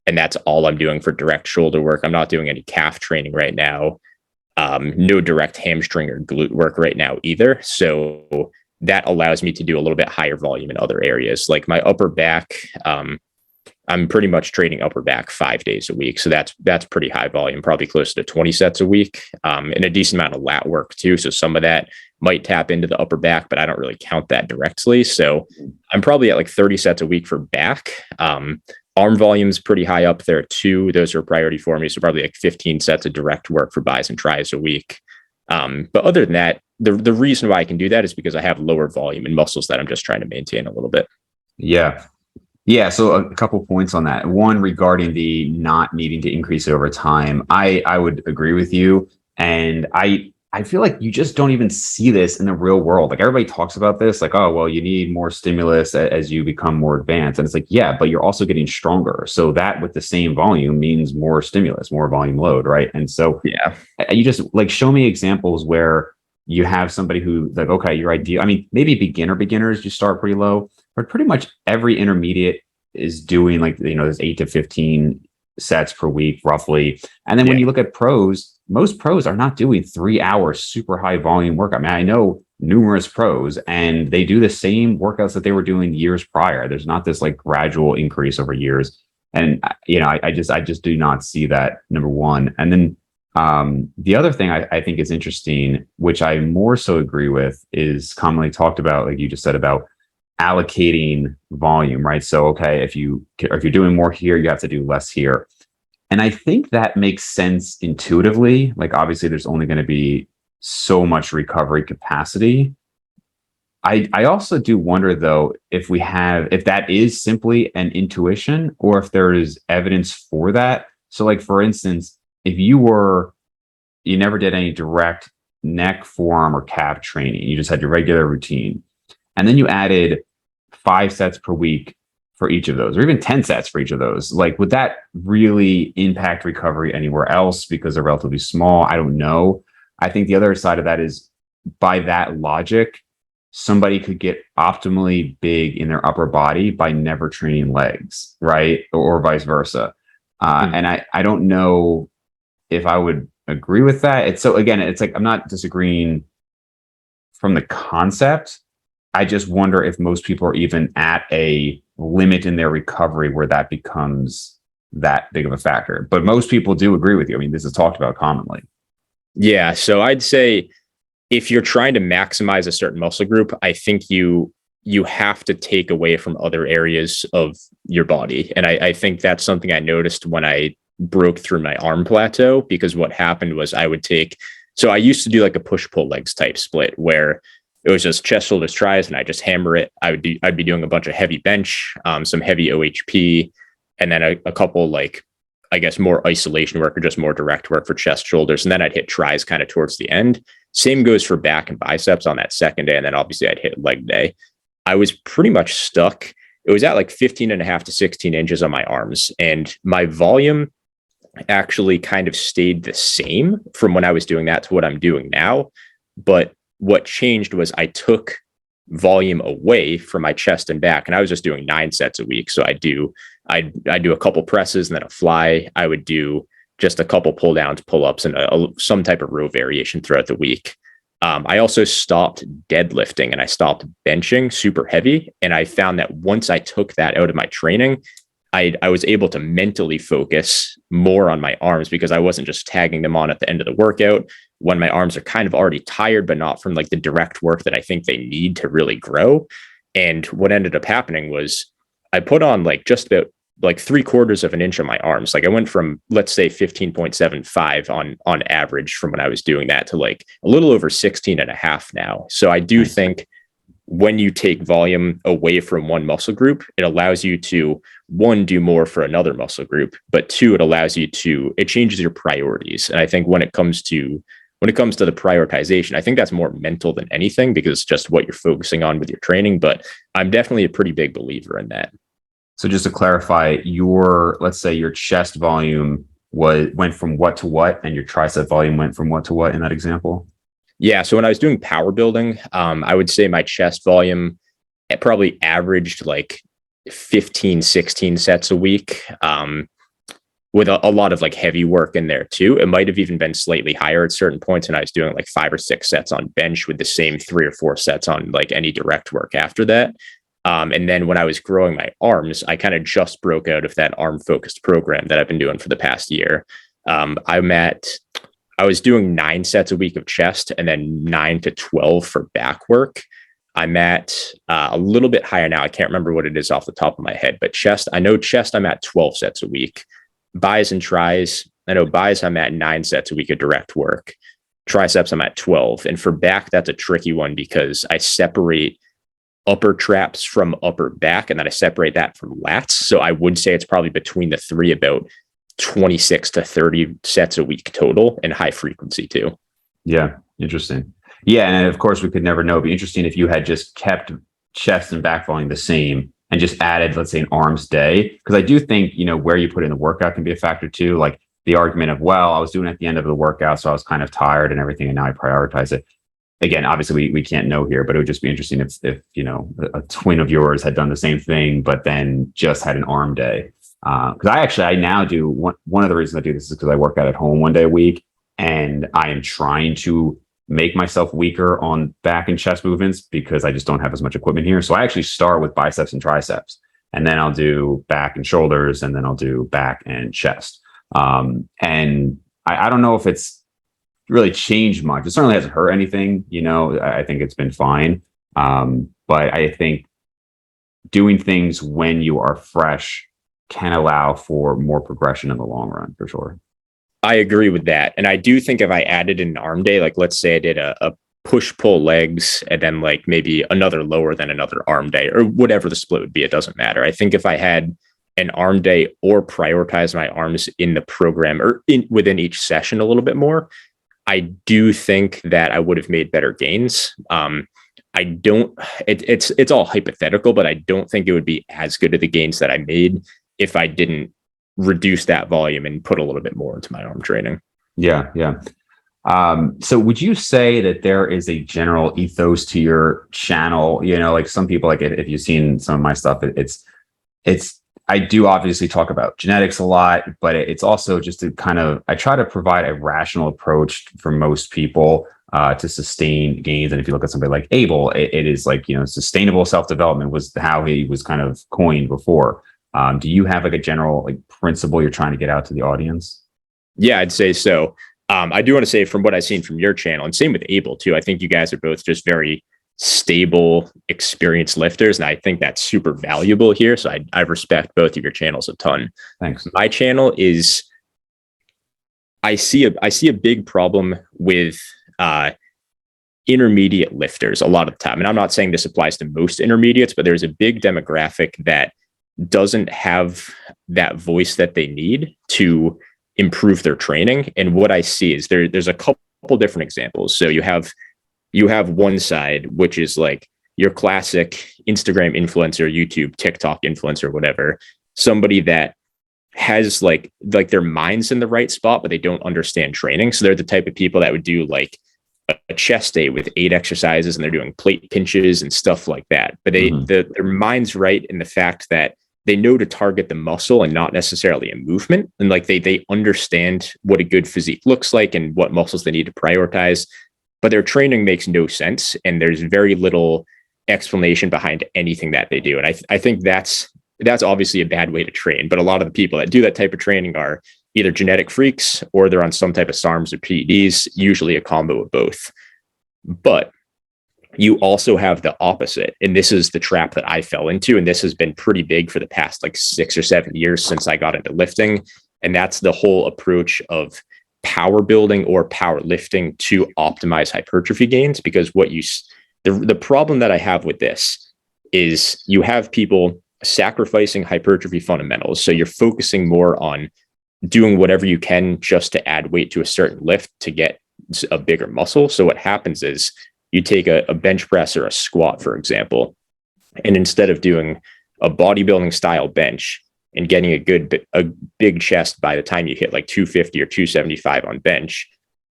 and that's all I'm doing for direct shoulder work. I'm not doing any calf training right now. No direct hamstring or glute work right now either. So that allows me to do a little bit higher volume in other areas. Like my upper back, I'm pretty much training upper back 5 days a week. So that's pretty high volume, probably close to 20 sets a week, and a decent amount of lat work too. So some of that might tap into the upper back, but I don't really count that directly. So I'm probably at like 30 sets a week for back. Arm volume is pretty high up there too. Those are a priority for me. So probably like 15 sets of direct work for bis and tris a week. But other than that, the reason why I can do that is because I have lower volume in muscles that I'm just trying to maintain a little bit. Yeah. Yeah. So a couple points on that. One, regarding the not needing to increase over time, I would agree with you. And I feel like you just don't even see this in the real world. Like everybody talks about this, like, oh, well, you need more stimulus as you become more advanced. And it's like, yeah, but you're also getting stronger. So that with the same volume means more stimulus, more volume load, right? And so Yeah. you just like show me examples where you have somebody who like, okay, your idea, I mean, maybe beginners, you start pretty low, but pretty much every intermediate is doing like, there's 8 to 15 sets per week, roughly. And then when you look at pros, most pros are not doing 3 hours, super high volume work. I mean, I know numerous pros and they do the same workouts that they were doing years prior. There's not this like gradual increase over years. And, I just do not see that, number one. And then the other thing I think is interesting, which I more so agree with, is commonly talked about, like you just said, about allocating volume, right? So, okay, if you're doing more here, you have to do less here. And I think that makes sense intuitively. Like, obviously, there's only going to be so much recovery capacity. I also do wonder though if that is simply an intuition or if there is evidence for that. So, like for instance, if you never did any direct neck, forearm, or calf training, you just had your regular routine, and then you added 5 sets per week for each of those, or even 10 sets for each of those, like would that really impact recovery anywhere else because they're relatively small? I don't know. I think the other side of that is, by that logic, somebody could get optimally big in their upper body by never training legs, right? Or vice versa. And I don't know if I would agree with that. It's so, again, it's like I'm not disagreeing from the concept. I just wonder if most people are even at a limit in their recovery where that becomes that big of a factor. But most people do agree with you. I mean, this is talked about commonly. Yeah. So I'd say if you're trying to maximize a certain muscle group, I think you have to take away from other areas of your body. And I think that's something I noticed when I broke through my arm plateau, because what happened was so I used to do like a push-pull legs type split where it was just chest, shoulders, tries, and I just hammer it. I'd be doing a bunch of heavy bench, some heavy OHP, and then a couple like, I guess, more isolation work or just more direct work for chest, shoulders. And then I'd hit tries kind of towards the end. Same goes for back and biceps on that second day. And then obviously I'd hit leg day. I was pretty much stuck. It was at like 15 and a half to 16 inches on my arms. And my volume actually kind of stayed the same from when I was doing that to what I'm doing now. But what changed was I took volume away from my chest and back, and I was just doing 9 sets a week. So I do a couple presses and then a fly. I would do just a couple pull downs, pull ups, and some type of row variation throughout the week. I also stopped deadlifting and I stopped benching super heavy. And I found that once I took that out of my training, I was able to mentally focus more on my arms because I wasn't just tagging them on at the end of the workout when my arms are kind of already tired, but not from like the direct work that I think they need to really grow. And what ended up happening was I put on like just about like 3/4 of an inch on my arms. Like I went from, let's say, 15.75 on average from when I was doing that to like a little over 16 and a half now. So I do think when you take volume away from one muscle group, it allows you to, one, do more for another muscle group, but two, it changes your priorities. And I think when it comes to the prioritization, I think that's more mental than anything because it's just what you're focusing on with your training. But I'm definitely a pretty big believer in that. So just to clarify, let's say your chest volume went from what to what, and your tricep volume went from what to what in that example? Yeah. So when I was doing power building, I would say my chest volume probably averaged like 15, 16 sets a week, with a lot of like heavy work in there too. It might have even been slightly higher at certain points. And I was doing like 5 or 6 sets on bench with the same 3 or 4 sets on like any direct work after that. And then when I was growing my arms, I kind of just broke out of that arm focused program that I've been doing for the past year. I was doing 9 sets a week of chest and then 9 to 12 for back work. I'm at a little bit higher now. I can't remember what it is off the top of my head, but I know chest, I'm at 12 sets a week. Bis and tries, I know bis, I'm at 9 sets a week of direct work. Triceps, I'm at 12. And for back, that's a tricky one because I separate upper traps from upper back, and then I separate that from lats. So I would say it's probably between the 3, about 26 to 30 sets a week total, and high frequency too. Yeah. Interesting. Yeah. And of course we could never know. It'd be interesting if you had just kept chest and back volume the same and just added, let's say, an arms day. Cause I do think, where you put in the workout can be a factor too. Like the argument of, well, I was doing it at the end of the workout, so I was kind of tired and everything, and now I prioritize it. Again, obviously we can't know here, but it would just be interesting if a twin of yours had done the same thing, but then just had an arm day. Because I now do one of the reasons I do this is because I work out at home 1 day a week, and I am trying to make myself weaker on back and chest movements because I just don't have as much equipment here. So I actually start with biceps and triceps, and then I'll do back and shoulders, and then I'll do back and chest. And I don't know if it's really changed much. It certainly hasn't hurt anything. I think it's been fine. But I think doing things when you are fresh can allow for more progression in the long run, for sure. I agree with that. And I do think if I added an arm day, like let's say I did a push pull legs and then like maybe another lower than another arm day or whatever the split would be, it doesn't matter. I think if I had an arm day or prioritize my arms in the program or within each session a little bit more, I do think that I would have made better gains. I don't, it's all hypothetical, but I don't think it would be as good of the gains that I made if I didn't reduce that volume and put a little bit more into my arm training. Yeah. Yeah. So would you say that there is a general ethos to your channel? You know, like some people, like if you've seen some of my stuff, it's, I do obviously talk about genetics a lot, but it's also just to kind of, I try to provide a rational approach for most people to sustain gains. And if you look at somebody like Abel, it is like, you know, sustainable self-development was how he was kind of coined before. Do you have like a general like principle you're trying to get out to the audience? Yeah, I'd say so. I do want to say from what I've seen from your channel, and same with Abel too, I think you guys are both just very stable, experienced lifters. And I think that's super valuable here. So I respect both of your channels a ton. Thanks. My channel is, I see a big problem with intermediate lifters a lot of the time. And I'm not saying this applies to most intermediates, but there's a big demographic that doesn't have that voice that they need to improve their training. And what I see is there's a couple different examples. So you have one side, which is like your classic Instagram influencer, YouTube, TikTok influencer, whatever, somebody that has like their mind's in the right spot, but they don't understand training. So they're the type of people that would do like a chest day with 8 exercises and they're doing plate pinches and stuff like that. But their mind's right in the fact that they know to target the muscle and not necessarily a movement. And like they understand what a good physique looks like and what muscles they need to prioritize, but their training makes no sense. And there's very little explanation behind anything that they do. And I think that's obviously a bad way to train. But a lot of the people that do that type of training are either genetic freaks or they're on some type of SARMs or PEDs, usually a combo of both. But you also have the opposite. And this is the trap that I fell into. And this has been pretty big for the past like 6 or 7 years since I got into lifting. And that's the whole approach of power building or power lifting to optimize hypertrophy gains. Because the problem that I have with this is you have people sacrificing hypertrophy fundamentals. So you're focusing more on doing whatever you can just to add weight to a certain lift to get a bigger muscle. So what happens is you take a bench press or a squat, for example, and instead of doing a bodybuilding style bench and getting a big chest by the time you hit like 250 or 275 on bench,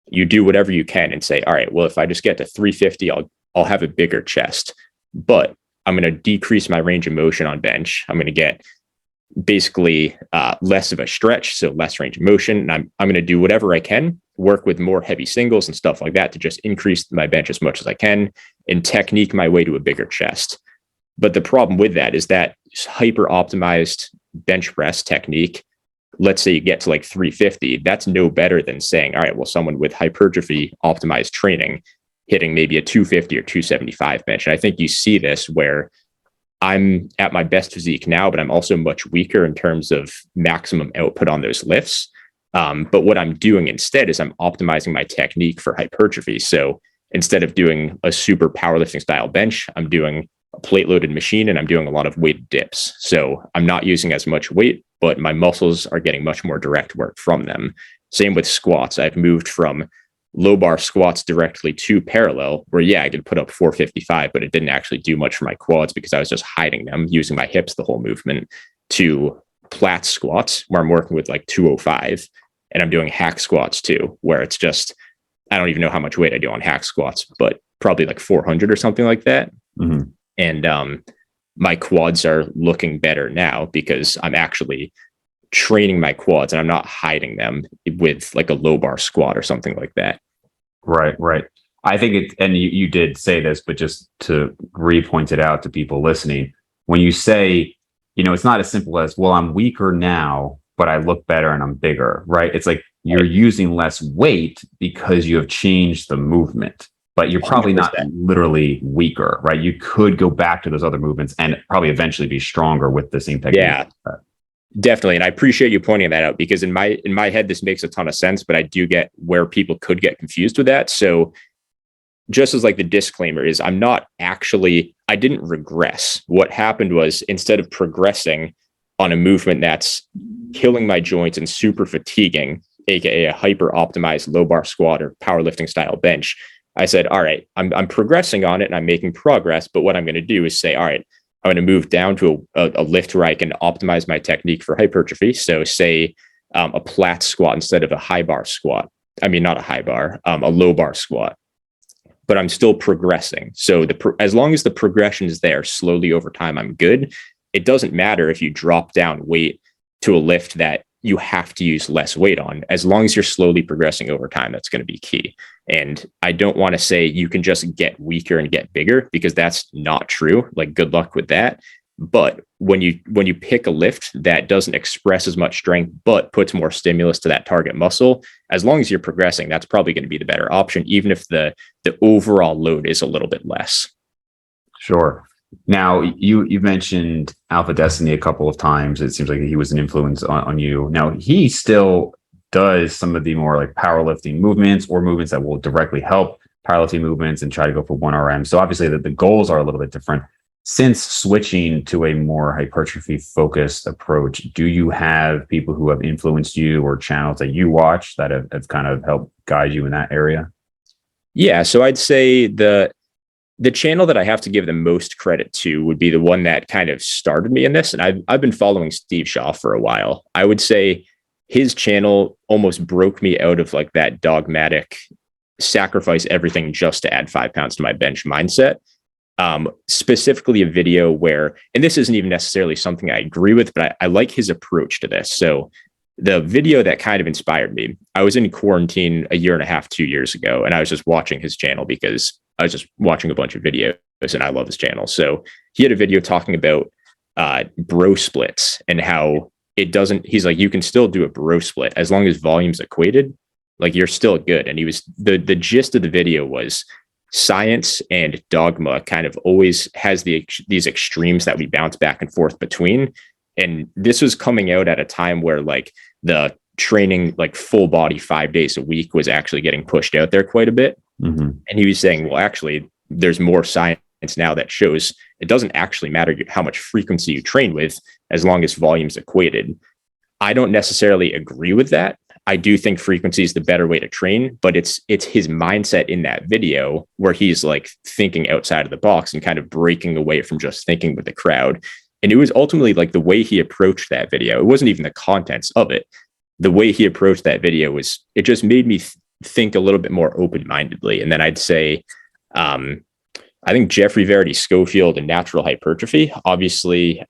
you do whatever you can and say, all right, well, if I just get to 350, I'll have a bigger chest, but I'm going to decrease my range of motion on bench. I'm going to get basically less of a stretch, so less range of motion. And I'm going to do whatever I can, work with more heavy singles and stuff like that to just increase my bench as much as I can and technique my way to a bigger chest. But the problem with that is that hyper optimized bench press technique, let's say you get to like 350, that's no better than saying, all right, well, someone with hypertrophy optimized training hitting maybe a 250 or 275 bench. And I think you see this where I'm at my best physique now, but I'm also much weaker in terms of maximum output on those lifts. But what I'm doing instead is I'm optimizing my technique for hypertrophy. So instead of doing a super powerlifting style bench, I'm doing a plate loaded machine and I'm doing a lot of weighted dips. So I'm not using as much weight, but my muscles are getting much more direct work from them. Same with squats. I've moved from low bar squats directly to parallel where, yeah, I could put up 455, but it didn't actually do much for my quads because I was just hiding them using my hips the whole movement, to flat squats where I'm working with like 205 and I'm doing hack squats too, where it's just, I don't even know how much weight I do on hack squats, but probably like 400 or something like that. Mm-hmm. And my quads are looking better now because I'm actually training my quads and I'm not hiding them with like a low bar squat or something like that. Right. I think it, and you did say this, but just to re-point it out to people listening, when you say, you know, it's not as simple as, well, I'm weaker now, but I look better and I'm bigger, right? It's like you're using less weight because you have changed the movement, but you're probably 100%. Not literally weaker, right? You could go back to those other movements and probably eventually be stronger with the same technique. Yeah. Definitely. And I appreciate you pointing that out, because in my head, this makes a ton of sense, but I do get where people could get confused with that. So just as like the disclaimer is, I didn't regress. What happened was, instead of progressing on a movement that's killing my joints and super fatiguing, aka a hyper optimized low bar squat or powerlifting style bench, I said, all right, I'm progressing on it and I'm making progress. But what I'm going to do is say, all right, I'm going to move down to a lift where I can optimize my technique for hypertrophy. So say a plat squat instead of a high bar squat. I mean, not a high bar, a low bar squat. But I'm still progressing. So as long as the progression is there slowly over time, I'm good. It doesn't matter if you drop down weight to a lift that you have to use less weight on. As long as you're slowly progressing over time, that's going to be key. And I don't want to say you can just get weaker and get bigger, because that's not true. Like, good luck with that. But when you pick a lift that doesn't express as much strength, but puts more stimulus to that target muscle, as long as you're progressing, that's probably going to be the better option, even if the overall load is a little bit less. Sure. Now, you mentioned Alpha Destiny a couple of times. It seems like he was an influence on you. Now, he still does some of the more like powerlifting movements, or movements that will directly help powerlifting movements, and try to go for 1RM. So obviously the goals are a little bit different. Since switching to a more hypertrophy focused approach, do you have people who have influenced you, or channels that you watch that have kind of helped guide you in that area? Yeah. So I'd say the channel that I have to give the most credit to would be the one that kind of started me in this. And I've been following Steve Shaw for a while. I would say his channel almost broke me out of like that dogmatic sacrifice everything just to add 5 pounds to my bench mindset. Specifically a video where, and this isn't even necessarily something I agree with, but I like his approach to this. So the video that kind of inspired me, I was in quarantine a year and a half, 2 years ago, and I was just watching his channel because I was just watching a bunch of videos and I love his channel. So he had a video talking about bro splits, and how he's like, you can still do a bro split as long as volume's equated, like you're still good. And he was, the gist of the video was, science and dogma kind of always has these extremes that we bounce back and forth between. And this was coming out at a time where like the training, like full body 5 days a week, was actually getting pushed out there quite a bit. Mm-hmm. And he was saying, well, actually, there's more science now that shows it doesn't actually matter how much frequency you train with, as long as volume's equated. I don't necessarily agree with that. I do think frequency is the better way to train, but it's his mindset in that video where he's like thinking outside of the box and kind of breaking away from just thinking with the crowd. And it was ultimately like the way he approached that video. It wasn't even the contents of it. The way he approached that video it just made me think a little bit more open-mindedly. And then I'd say, I think Jeffrey Verity Schofield and Natural Hypertrophy, obviously,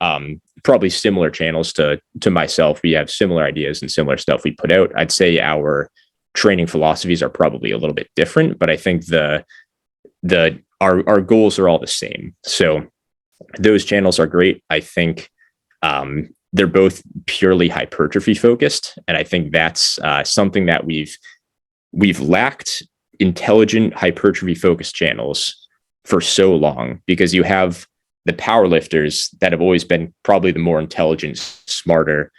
probably similar channels to myself. We have similar ideas and similar stuff we put out. I'd say our training philosophies are probably a little bit different, but I think our goals are all the same. So those channels are great. I think they're both purely hypertrophy focused, and I think that's something that we've lacked intelligent hypertrophy focused channels for so long, because you have the powerlifters that have always been probably the more intelligent, smarter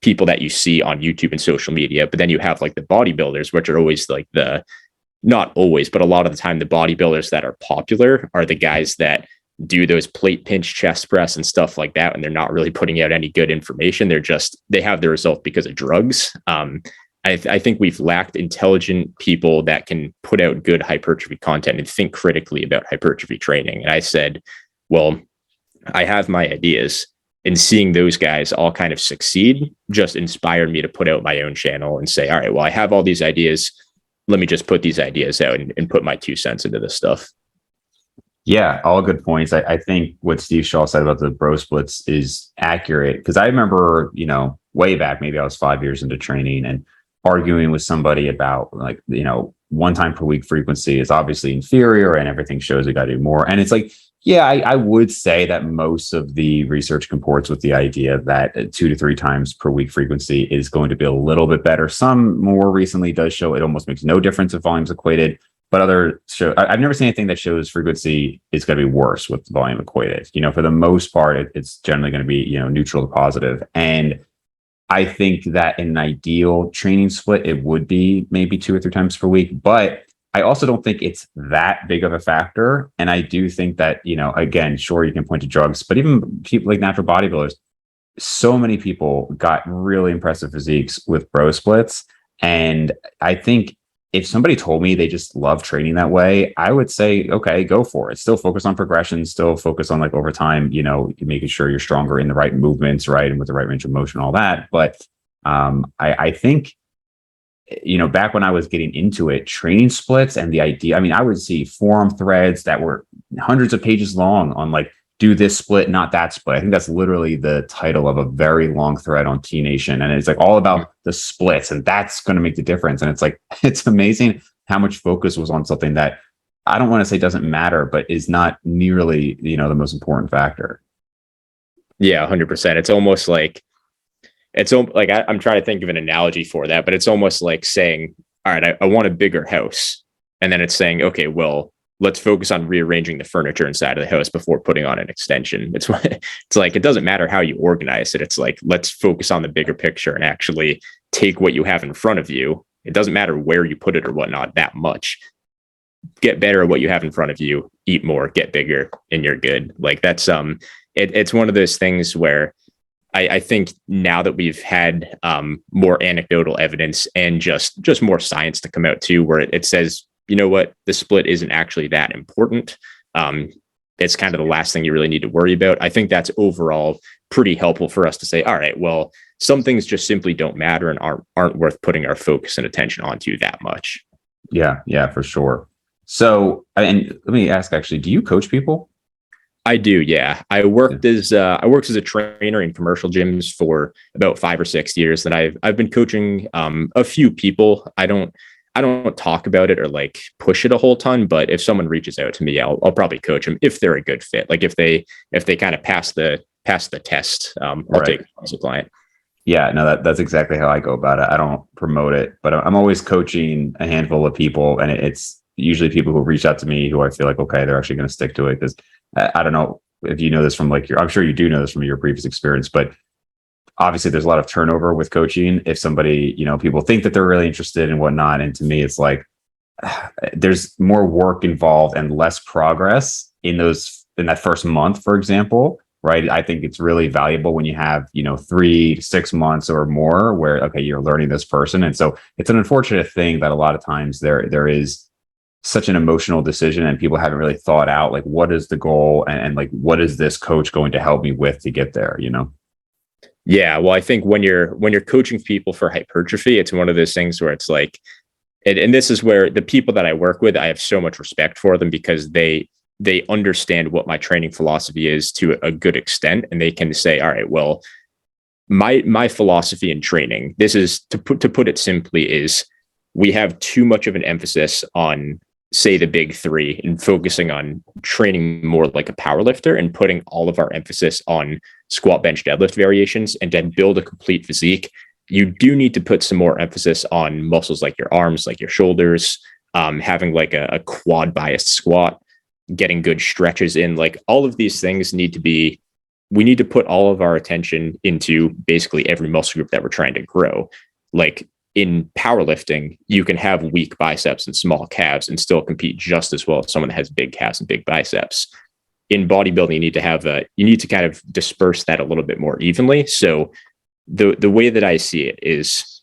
people that you see on YouTube and social media. But then you have like the bodybuilders, which are always like not always, but a lot of the time, the bodybuilders that are popular are the guys that do those plate pinch chest press and stuff like that. And they're not really putting out any good information. They have the result because of drugs. I think we've lacked intelligent people that can put out good hypertrophy content and think critically about hypertrophy training. And I said, well, I have my ideas, and seeing those guys all kind of succeed just inspired me to put out my own channel and say, all right, well, I have all these ideas. Let me just put these ideas out and put my 2 cents into this stuff. Yeah, all good points. I think what Steve Shaw said about the bro splits is accurate, because I remember, way back, maybe I was 5 years into training and arguing with somebody about 1 time per week frequency is obviously inferior and everything shows we got to do more. And it's like, yeah, I would say that most of the research comports with the idea that 2 to 3 times per week frequency is going to be a little bit better. Some more recently does show it almost makes no difference if volume's equated. but other show, I've never seen anything that shows frequency is going to be worse with volume equated. For the most part, it's generally going to be, neutral to positive. And I think that in an ideal training split, it would be maybe 2 or 3 times per week. But I also don't think it's that big of a factor. And I do think that, again, sure, you can point to drugs, but even people like natural bodybuilders, so many people got really impressive physiques with bro splits. And I think if somebody told me they just love training that way, I would say, okay, go for it. Still focus on progression, still focus on like over time, making sure you're stronger in the right movements, right? And with the right range of motion, all that. But I think, back when I was getting into it, training splits and the idea, I mean, I would see forum threads that were hundreds of pages long on like, do this split, not that split. I think that's literally the title of a very long thread on T Nation. And it's like all about the splits, and that's going to make the difference. And it's like, it's amazing how much focus was on something that I don't want to say doesn't matter, but is not nearly, the most important factor. Yeah, 100%. It's almost like, I'm trying to think of an analogy for that, but it's almost like saying, all right, I want a bigger house. And then it's saying, okay, well, let's focus on rearranging the furniture inside of the house before putting on an extension. It's like, it doesn't matter how you organize it. It's like, let's focus on the bigger picture and actually take what you have in front of you. It doesn't matter where you put it or whatnot that much. Get better at what you have in front of you, eat more, get bigger, and you're good. Like that's, it's one of those things where I think now that we've had more anecdotal evidence and just more science to come out too, where it says, you know what, the split isn't actually that important. It's kind of the last thing you really need to worry about. I think that's overall pretty helpful for us to say, all right, well, some things just simply don't matter and aren't worth putting our focus and attention onto that much. Yeah, for sure. So, and let me ask, actually, do you coach people? I do, yeah. I worked as a trainer in commercial gyms for about 5 or 6 years. And I've been coaching a few people. I don't talk about it or like push it a whole ton, but if someone reaches out to me, I'll probably coach them if they're a good fit. Like if they kind of pass the test, I'll take them as a client. Yeah, no, that's exactly how I go about it. I don't promote it, but I'm always coaching a handful of people, and it's usually people who reach out to me who I feel like, okay, they're actually going to stick to it. Because I don't know if you know this from like I'm sure you do know this from your previous experience, but obviously there's a lot of turnover with coaching. If somebody, people think that they're really interested and whatnot. And to me, it's like, there's more work involved and less progress in that first month, for example, right? I think it's really valuable when you have, 3 to 6 months or more where, okay, you're learning this person. And so it's an unfortunate thing that a lot of times there is such an emotional decision and people haven't really thought out, like, what is the goal and like, what is this coach going to help me with to get there, Yeah, well, I think when you're coaching people for hypertrophy, it's one of those things where it's like, and this is where the people that I work with, I have so much respect for them because they understand what my training philosophy is to a good extent, and they can say, all right, well, my philosophy in training, this is to put it simply, is we have too much of an emphasis on, say, the big three and focusing on training more like a power lifter and putting all of our emphasis on squat, bench, deadlift variations. And to build a complete physique, you do need to put some more emphasis on muscles like your arms, like your shoulders, having like a quad biased squat, getting good stretches in. Like all of these things we need to put all of our attention into basically every muscle group that we're trying to grow. Like in powerlifting, you can have weak biceps and small calves and still compete just as well as someone that has big calves and big biceps. In bodybuilding, you need to kind of disperse that a little bit more evenly. So the way that I see it is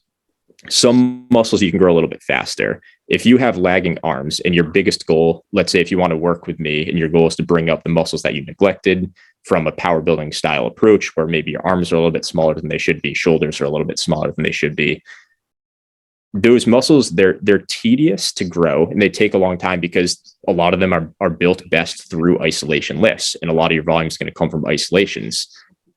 some muscles you can grow a little bit faster. If you have lagging arms and your biggest goal, let's say if you want to work with me and your goal is to bring up the muscles that you neglected from a power building style approach, where maybe your arms are a little bit smaller than they should be, shoulders are a little bit smaller than they should be, those muscles, they're tedious to grow and they take a long time because a lot of them are built best through isolation lifts, and a lot of your volume is going to come from isolations.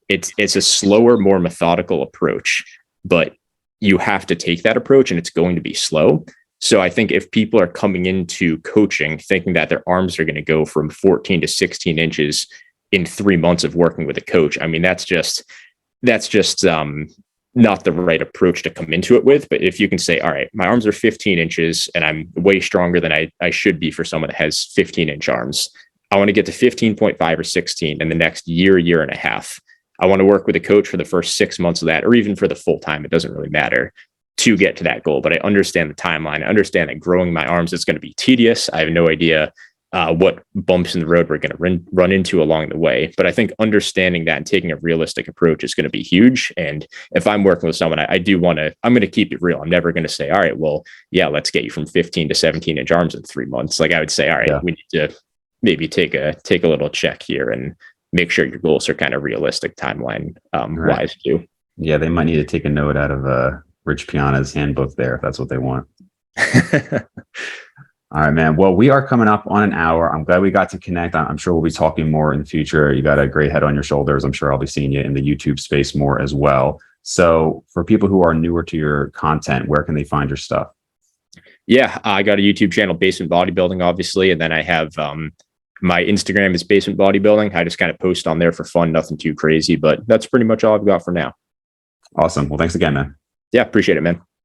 It's a slower, more methodical approach, but you have to take that approach and it's going to be slow. So I think if people are coming into coaching thinking that their arms are going to go from 14 to 16 inches in 3 months of working with a coach, I mean, that's just not the right approach to come into it with. But if you can say, all right, my arms are 15 inches and I'm way stronger than I should be for someone that has 15-inch arms. I want to get to 15.5 or 16 in the next year and a half. I want to work with a coach for the first 6 months of that, or even for the full time. It doesn't really matter to get to that goal. But I understand the timeline. I understand that growing my arms is going to be tedious. I have no idea what bumps in the road we're going to run into along the way. But I think understanding that and taking a realistic approach is going to be huge. And if I'm working with someone, I'm going to keep it real. I'm never going to say, all right, well, yeah, let's get you from 15 to 17-inch arms in 3 months. Like I would say, all right, we need to maybe take a little check here and make sure your goals are kind of realistic timeline wise too. Yeah, they might need to take a note out of Rich Piana's handbook there if that's what they want. All right, man. Well, we are coming up on an hour. I'm glad we got to connect. I'm sure we'll be talking more in the future. You got a great head on your shoulders. I'm sure I'll be seeing you in the YouTube space more as well. So for people who are newer to your content, where can they find your stuff? Yeah, I got a YouTube channel, Basement Bodybuilding, obviously. And then I have my Instagram is Basement Bodybuilding. I just kind of post on there for fun, nothing too crazy, but that's pretty much all I've got for now. Awesome. Well, thanks again, man. Yeah, appreciate it, man.